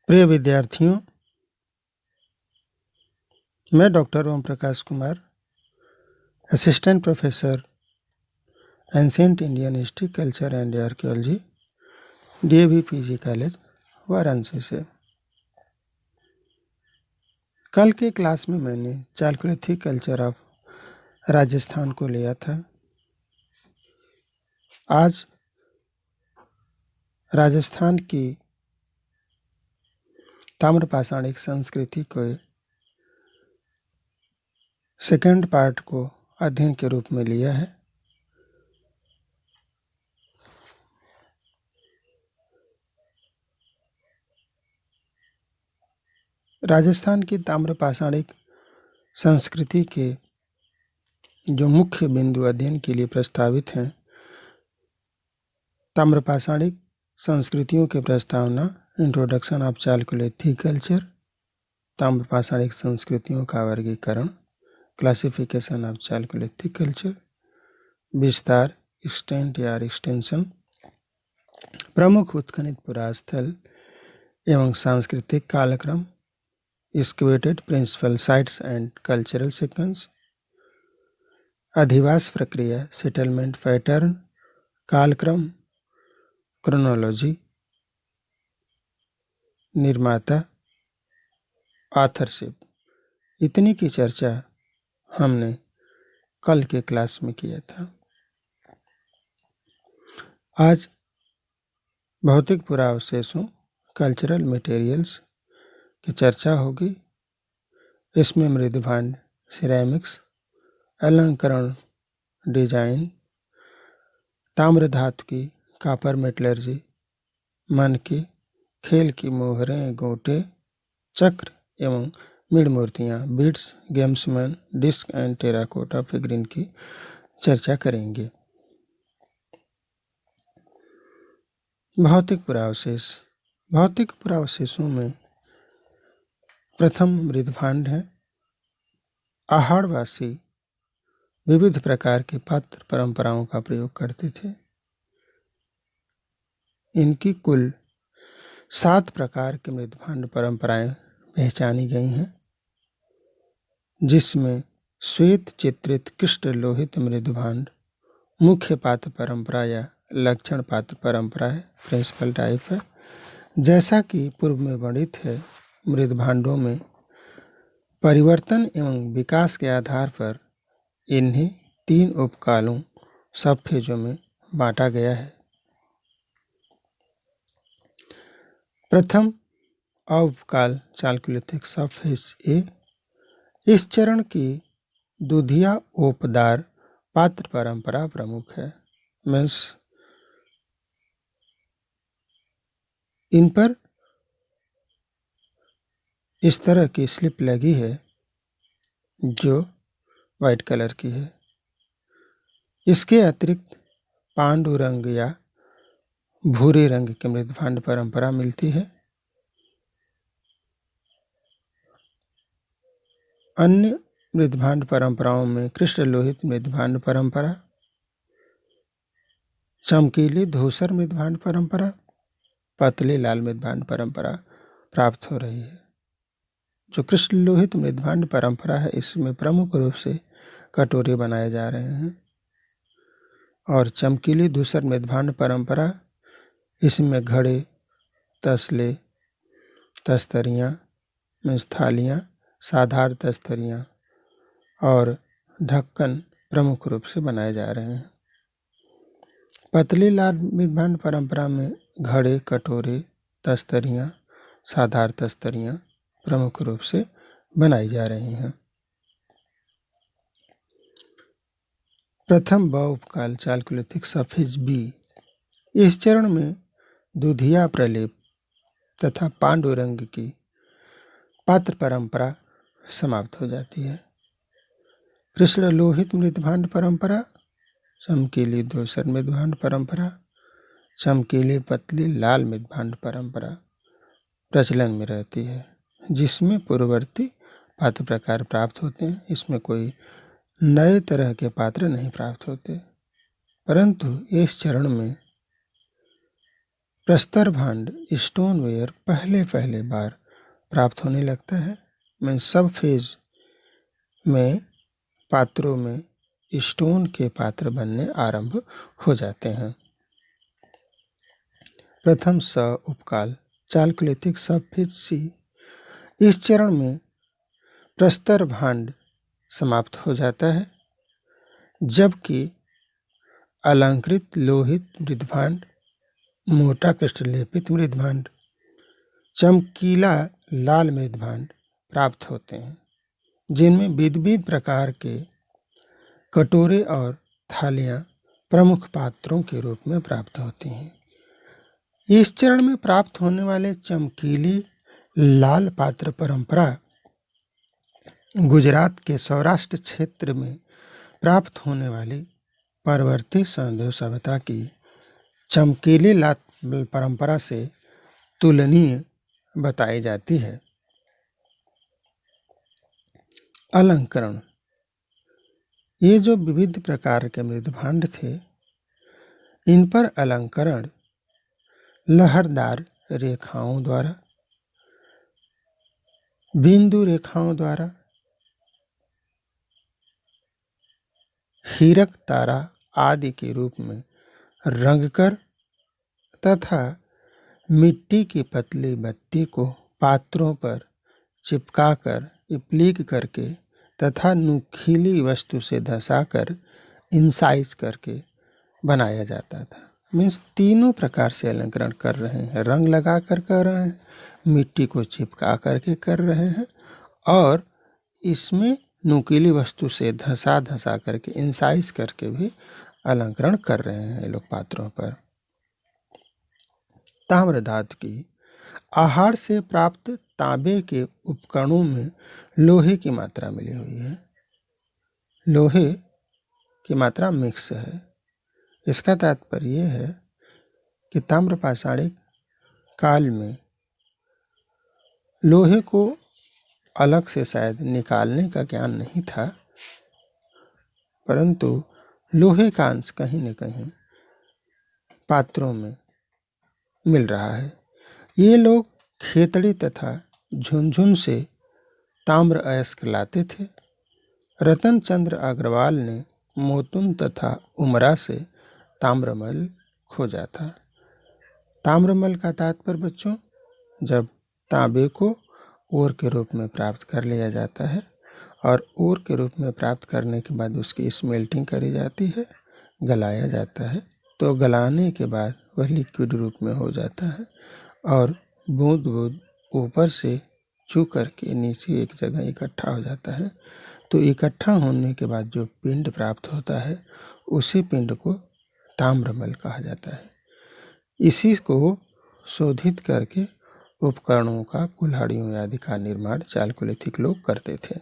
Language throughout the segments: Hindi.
प्रिय विद्यार्थियों, मैं doctor Om Prakash Kumar, assistant professor ancient Indian history, culture and archaeology, DAV PG college, Varanasi से। कल के क्लास में मैंने चालकुलिथिक कल्चर ऑफ राजस्थान को लिया था। आज राजस्थान की ताम्रपाषाणिक संस्कृति को सेकंड पार्ट को अध्ययन के रूप में लिया है। राजस्थान की ताम्रपाषाणिक संस्कृति के जो मुख्य बिंदु अध्ययन के लिए प्रस्तावित हैं, ताम्रपाषाणिक संस्कृतियों के प्रस्तावना, इंट्रोडक्शन ऑफ चालकुलिथिक कल्चर, ताम्रपाषाणिक संस्कृतियों का वर्गीकरण, क्लासिफिकेशन ऑफ चालकुलिथिक कल्चर, विस्तार, एक्सटेंट या एक्सटेंशन, प्रमुख उत्खनित पुरास्थल एवं सांस्कृतिक कालक्रम, excavated principal sites and cultural sequence, अधिवास प्रक्रिया, सेटलमेंट पैटर्न, कालक्रम, क्रोनोलॉजी, निर्माता, ऑथरशिप, इतनी की चर्चा हमने कल के क्लास में किया था। आज भौतिक पुरावशेषों, कल्चरल मटेरियल्स की चर्चा होगी। इसमें मृदभांड, सिरेमिक्स, अलंकरण, डिजाइन, ताम्र धातु की, कॉपर मेटलर्जी, मन की, खेल की मोहरें, गोटे, चक्र एवं मीड़ मूर्तियाँ, beads, gamesmen, disc and terracotta figurine की चर्चा करेंगे। भौतिक पुरावशेष। भौतिक पुरावशेषों में प्रथम मृदभांड है। आहारवासी विविध प्रकार के पात्र परंपराओं का प्रयोग करते थे। इनकी कुल 7 प्रकार की मृदभांड परंपराएं पहचानी गई हैं, जिसमें श्वेत चित्रित कृष्ण लोहित मृदभांड मुख्य पात्र परंपरा या लक्षण पात्र परंपरा है, प्रिंसिपल टाइप है। जैसा कि पूर्व में वर्णित है, मृदभांडों में परिवर्तन एवं विकास के आधार पर इन्हें 3 उपकालों, सब फेजों में बांटा गया है। प्रथम उपकाल चालकुलिथिक सब फेज ए। इस चरण की दुधिया ओपदार पात्र परंपरा प्रमुख है। मीन्स इन पर इस तरह की स्लिप लगी है जो वाइट कलर की है। इसके अतिरिक्त पांडु रंग या भूरे रंग की मृदभांड परंपरा मिलती है। अन्य मृदभांड परंपराओं में कृष्ण लोहित मृदभांड परंपरा, चमकीली धूसर मृदभांड परंपरा, पतली लाल मृदभांड परंपरा प्राप्त हो रही है। जो कृष्ण लोहित मृदभांड परंपरा है, इसमें प्रमुख रूप से कटोरे बनाए जा रहे हैं। और चमकीली धूसर मृदभांड परंपरा, इसमें घड़े, तसले, तस्तरियाँ, थालियाँ, साधारण तस्तरियाँ और ढक्कन प्रमुख रूप से बनाए जा रहे हैं। पतली लाल मृदभांड परंपरा में घड़े, कटोरे, तस्तरियाँ, साधारण तस्तरियाँ प्रमुख रूप से बनाई जा रही हैं। प्रथम उपकाल चालकुलिथिक सफेज बी। इस चरण में दुधिया प्रलेप तथा पांडु रंग की पात्र परंपरा समाप्त हो जाती है। कृष्ण लोहित मृदभांड परंपरा, चमकीली धूसर मृदभांड परंपरा, चमकीली पतली लाल मृदभांड परंपरा प्रचलन में रहती है, जिसमें पूर्ववर्ती पात्र प्रकार प्राप्त होते हैं। इसमें कोई नए तरह के पात्र नहीं प्राप्त होते, परंतु इस चरण में प्रस्तर भांड स्टोनवेयर पहले बार प्राप्त होने लगता है। मैं सब फेज में पात्रों में स्टोन के पात्र बनने आरंभ हो जाते हैं। प्रथम स उपकाल चालकुलिथिक सब फेज सी। इस चरण में प्रस्तर भांड समाप्त हो जाता है, जबकि अलंकृत लोहित मृदभांड, मोटा कृष्णलेपित मृदभांड, चमकीला लाल मृदभांड प्राप्त होते हैं, जिनमें विविध प्रकार के कटोरे और थालियां प्रमुख पात्रों के रूप में प्राप्त होती हैं। इस चरण में प्राप्त होने वाले चमकीली लाल पात्र परंपरा गुजरात के सौराष्ट्र क्षेत्र में प्राप्त होने वाली परवर्ती सिंधु सभ्यता की चमकीली लाल परंपरा से तुलनीय बताई जाती है। अलंकरण। ये जो विविध प्रकार के मृदभांड थे, इन पर अलंकरण लहरदार रेखाओं द्वारा, बिंदु रेखाओं द्वारा, हीरक तारा आदि के रूप में रंगकर तथा मिट्टी की पतली बत्ती को पात्रों पर चिपकाकर इप्लीक करके तथा नुकीली वस्तु से धंसाकर इंसाइज करके बनाया जाता था। मीन्स तीनों प्रकार से अलंकरण कर रहे हैं। रंग लगा कर रहे हैं, मिट्टी को चिपका करके कर रहे हैं, और इसमें नुकीली वस्तु से धंसा करके इंसाइज करके भी अलंकरण कर रहे हैं लोग पात्रों पर। ताम्र धातु की आहार से प्राप्त तांबे के उपकरणों में लोहे की मात्रा मिली हुई है। लोहे की मात्रा मिक्स है। इसका तात्पर्य यह है कि ताम्र पाषाणिक काल में लोहे को अलग से शायद निकालने का ज्ञान नहीं था, परंतु लोहे का अंश कहीं न कहीं पात्रों में मिल रहा है। ये लोग खेतड़ी तथा झुनझुन से ताम्र अयस्क लाते थे। रतन चंद्र अग्रवाल ने मोतुन तथा उमरा से ताम्रमल खोजा था। ताम्रमल का तात्पर्य बच्चों, जब तांबे को ओर के रूप में प्राप्त कर लिया जाता है और ओर के रूप में प्राप्त करने के बाद उसकी स्मेल्टिंग करी जाती है, गलाया जाता है, तो गलाने के बाद वह लिक्विड रूप में हो जाता है और बूंद बूंद ऊपर से छू करके नीचे एक जगह इकट्ठा हो जाता है। तो इकट्ठा होने के बाद जो पिंड प्राप्त होता है, उसी पिंड को ताम्रमल कहा जाता है। इसी को शोधित करके उपकरणों का, कुल्हाड़ियों आदि का निर्माण चालकुलिथिक लोग करते थे।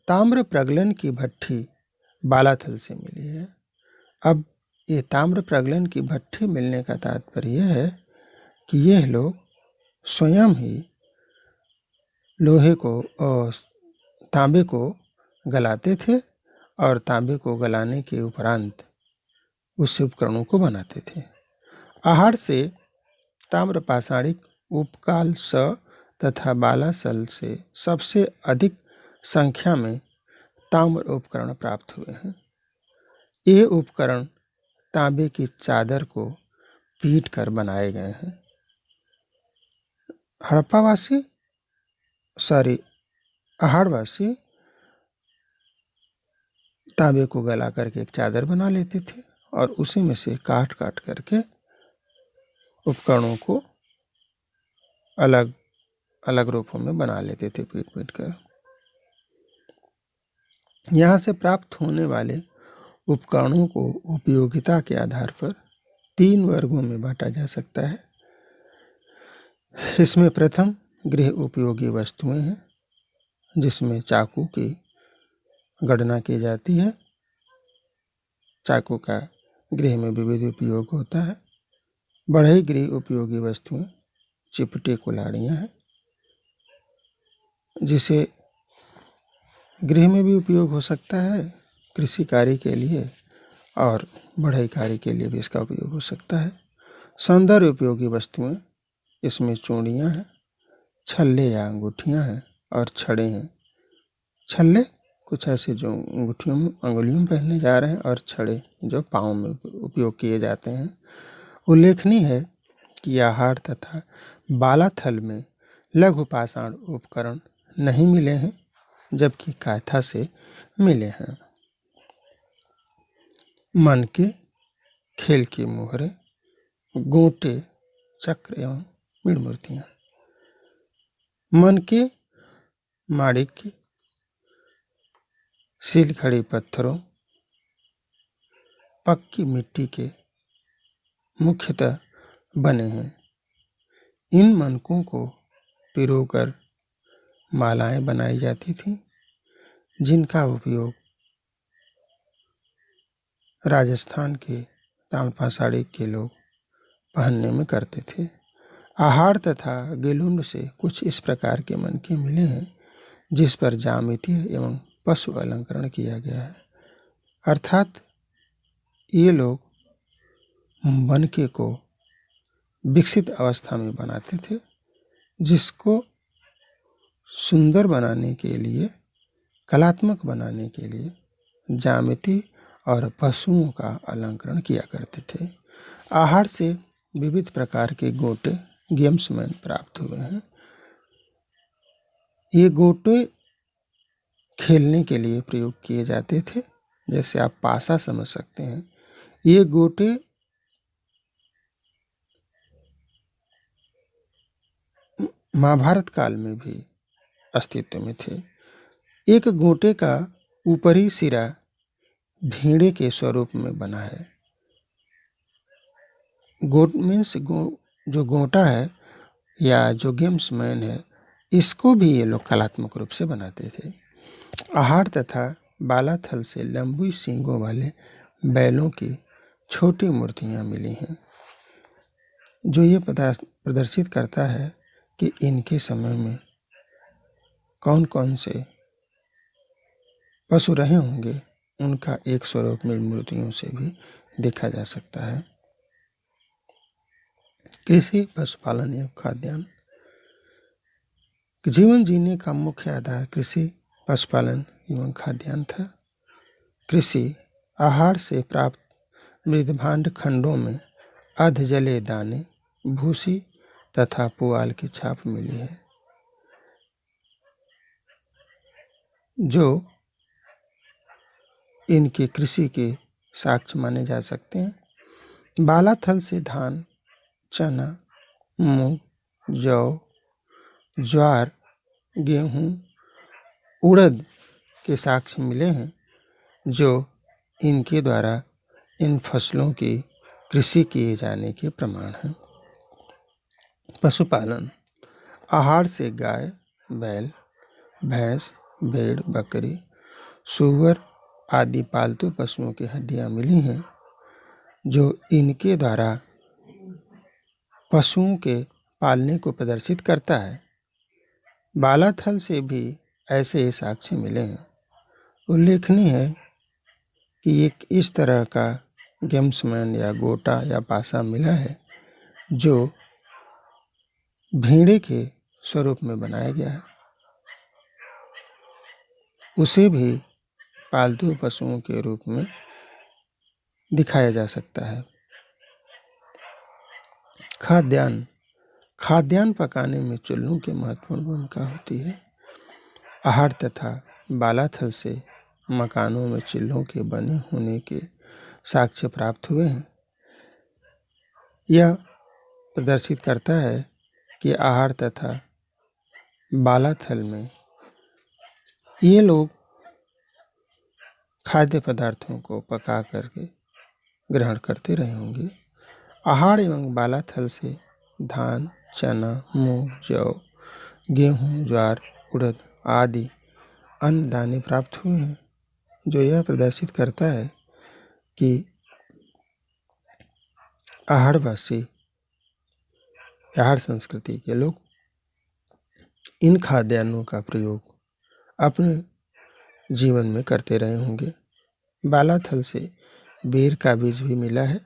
ताम्र प्रगलन की भट्ठी बालाथल से मिली है। अब ये ताम्र प्रगलन की भट्ठी मिलने का तात्पर्य यह है कि यह लोग स्वयं ही लोहे को और तांबे को गलाते थे और तांबे को गलाने के उपरांत उस उपकरणों को बनाते थे। आहार से ताम्र पाषाणिक उपकाल स तथा बालासल से सबसे अधिक संख्या में ताम्र उपकरण प्राप्त हुए हैं। ये उपकरण तांबे की चादर को पीट कर बनाए गए हैं। आहारवासी तांबे को गला करके एक चादर बना लेते थे और उसी में से काट करके उपकरणों को अलग अलग रूपों में बना लेते थे, पीट कर। यहाँ से प्राप्त होने वाले उपकरणों को उपयोगिता के आधार पर 3 वर्गों में बांटा जा सकता है। इसमें प्रथम गृह उपयोगी वस्तुएं हैं, जिसमें चाकू की गणना की जाती है। चाकू का गृह में विविध उपयोग होता है। बढ़ई गृह उपयोगी वस्तुएं चिपटे कुल्हाड़ियाँ हैं, जिसे गृह में भी उपयोग हो सकता है कृषि कार्य के लिए, और बढ़ई कार्य के लिए भी इसका उपयोग हो सकता है। सौंदर्य उपयोगी वस्तुएं इसमें चूड़ियाँ हैं, छल्ले या अंगूठियाँ हैं और छड़े हैं। छल्ले कुछ ऐसे जो अंगुलियों में पहनने जा रहे हैं और छड़े जो पाँव में उपयोग किए जाते हैं। उल्लेखनीय है कि आहार तथा बालाथल में लघु पाषाण उपकरण नहीं मिले हैं, जबकि कायथा से मिले हैं। मन के खेल की मोहरें, गोटे, चक्र एवं मीण मूर्तियाँ। मन के माणिक्य, सील खड़ी पत्थरों, पक्की मिट्टी के मुख्यतः बने हैं। इन मनकों को पिरोकर मालाएं बनाई जाती थीं, जिनका उपयोग राजस्थान के तांबा साड़ी के लोग पहनने में करते थे। आहार तथा गेलुंड से कुछ इस प्रकार के मनके मिले हैं जिस पर ज्यामितीय एवं पशु अलंकरण किया गया है। अर्थात ये लोग मनके को विकसित अवस्था में बनाते थे, जिसको सुंदर बनाने के लिए, कलात्मक बनाने के लिए ज्यामिति और पशुओं का अलंकरण किया करते थे। आहार से विविध प्रकार के गोटे, गेम्समैन प्राप्त हुए हैं। ये गोटे खेलने के लिए प्रयोग किए जाते थे, जैसे आप पासा समझ सकते हैं। ये गोटे महाभारत काल में भी अस्तित्व में थे। एक गोटे का ऊपरी सिरा भेड़े के स्वरूप में बना है। गोट मीन्स जो गोटा है या जो गेम्समैन है, इसको भी ये लोग कलात्मक रूप से बनाते थे। आहार तथा बालाथल से लंबी सींगों वाले बैलों की छोटी मूर्तियां मिली हैं, जो ये प्रदर्शित करता है कि इनके समय में कौन कौन से पशु रहे होंगे। उनका एक स्वरूप में मूर्तियों से भी देखा जा सकता है। कृषि, पशुपालन एवं खाद्यान्न। जीवन जीने का मुख्य आधार कृषि, पशुपालन एवं खाद्यान्न था। कृषि, आहार से प्राप्त मृदभांड खंडों में अधजले दाने, भूसी तथा पुआल की छाप मिली है, जो इनकी कृषि के साक्ष्य माने जा सकते हैं। बालाथल से धान, चना, मूंग, जौ, ज्वार, गेहूं, उड़द के साक्ष्य मिले हैं, जो इनके द्वारा इन फसलों की कृषि किए जाने के प्रमाण हैं। पशुपालन, आहार से गाय, बैल, भैंस, भेड़, बकरी, सूअर आदि पालतू पशुओं की हड्डियां मिली हैं, जो इनके द्वारा पशुओं के पालने को प्रदर्शित करता है। बालाथल से भी ऐसे ही साक्ष्य मिले हैं। उल्लेखनीय है कि एक इस तरह का गेम्समैन या गोटा या पासा मिला है, जो भेड़े के स्वरूप में बनाया गया है। उसे भी पालतू पशुओं के रूप में दिखाया जा सकता है। खाद्यान्न, खाद्यान्न पकाने में चूल्हों की महत्वपूर्ण भूमिका होती है। आहार तथा बालाथल से मकानों में चूल्हों के बने होने के साक्ष्य प्राप्त हुए हैं। यह प्रदर्शित करता है कि आहार तथा बालाथल में ये लोग खाद्य पदार्थों को पका करके ग्रहण करते रहे होंगे। आहार एवं बालाथल से धान, चना, मूंग, जौ, गेहूं, ज्वार, उड़द आदि अन्न दाने प्राप्त हुए हैं, जो यह प्रदर्शित करता है कि आहारवासी, आहार संस्कृति के लोग इन खाद्यान्नों का प्रयोग अपने जीवन में करते रहे होंगे। बालाथल से बेर का बीज भी मिला है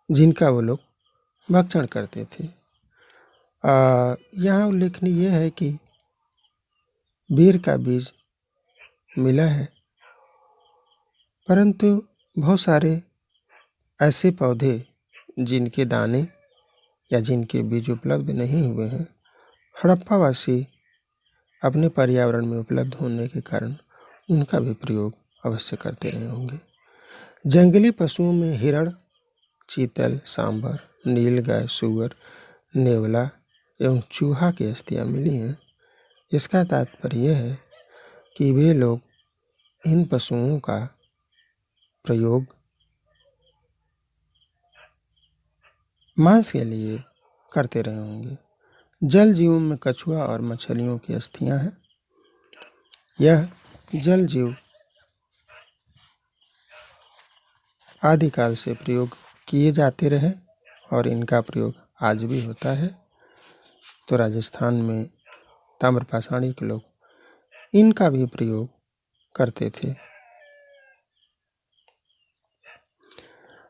जिनका वो लोग भक्षण करते थे। यहाँ उल्लेखनीय यह है कि बेर का बीज मिला है, परंतु बहुत सारे ऐसे पौधे जिनके दाने या जिनके बीज उपलब्ध नहीं हुए हैं, हड़प्पावासी अपने पर्यावरण में उपलब्ध होने के कारण उनका भी प्रयोग अवश्य करते रहे होंगे। जंगली पशुओं में हिरण, चीतल, सांभर, नीलगाय, सूअर, नेवला एवं चूहा की अस्थियां मिली हैं। इसका तात्पर्य यह है कि वे लोग इन पशुओं का प्रयोग मांस के लिए करते रहे होंगे। जल जीवों में कछुआ और मछलियों की अस्थियां हैं। यह जल जीव आदिकाल से प्रयोग किए जाते रहे और इनका प्रयोग आज भी होता है। तो राजस्थान में ताम्रपाषाणी के लोग इनका भी प्रयोग करते थे।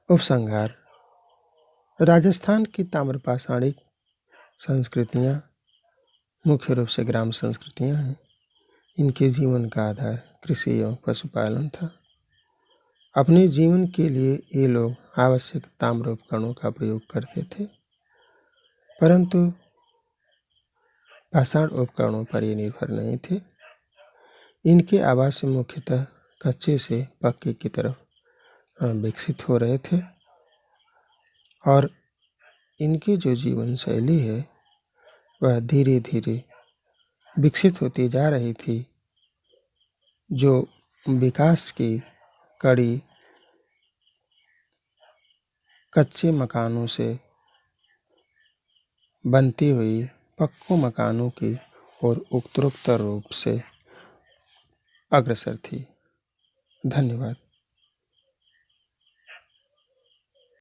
उपसंहार: राजस्थान की ताम्रपाषाणिक संस्कृतियाँ मुख्य रूप से ग्राम संस्कृतियाँ हैं। इनके जीवन का आधार कृषि एवं पशुपालन था। अपने जीवन के लिए ये लोग आवश्यक ताम्र उपकरणों का प्रयोग करते थे, परंतु पाषाण उपकरणों पर ये निर्भर नहीं थे। इनके आवास मुख्यतः कच्चे से पक्के की तरफ विकसित हो रहे थे और इनकी जो जीवन शैली है वह धीरे धीरे विकसित होती जा रही थी। जो विकास की कड़ी कच्चे मकानों से बनती हुई पक्कों मकानों की और उत्तरोत्तर रूप से अग्रसर थी। धन्यवाद।